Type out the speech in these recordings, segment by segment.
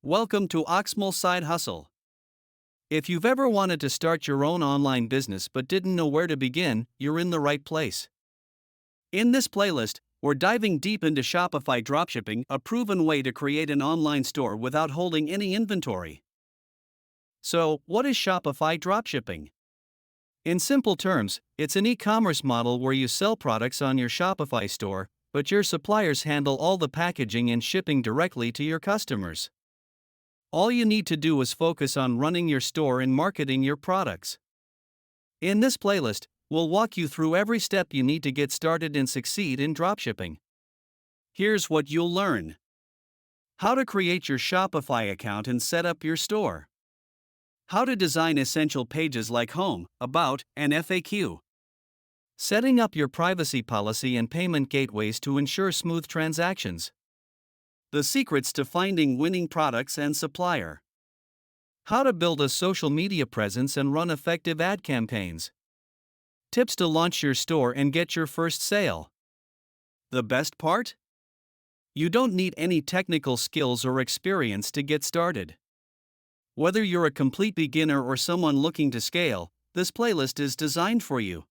Welcome to Oxmal Side Hustle. If you've ever wanted to start your own online business but didn't know where to begin, you're in the right place. In this playlist, we're diving deep into Shopify Dropshipping, a proven way to create an online store without holding any inventory. So, what is Shopify Dropshipping? In simple terms, it's an e-commerce model where you sell products on your Shopify store, but your suppliers handle all the packaging and shipping directly to your customers. All you need to do is focus on running your store and marketing your products. In this playlist, we'll walk you through every step you need to get started and succeed in dropshipping. Here's what you'll learn: how to create your Shopify account and set up your store, how to design essential pages like home, about, and FAQ, setting up your privacy policy and payment gateways to ensure smooth transactions, the secrets to finding winning products and supplier, how to build a social media presence and run effective ad campaigns, tips to launch your store and get your first sale. The best part? You don't need any technical skills or experience to get started. Whether you're a complete beginner or someone looking to scale, this playlist is designed for you.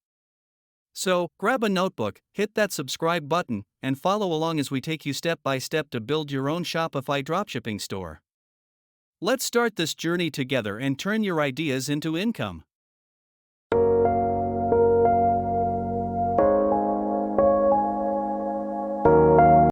So, grab a notebook, hit that subscribe button, and follow along as we take you step by step to build your own Shopify dropshipping store. Let's start this journey together and turn your ideas into income.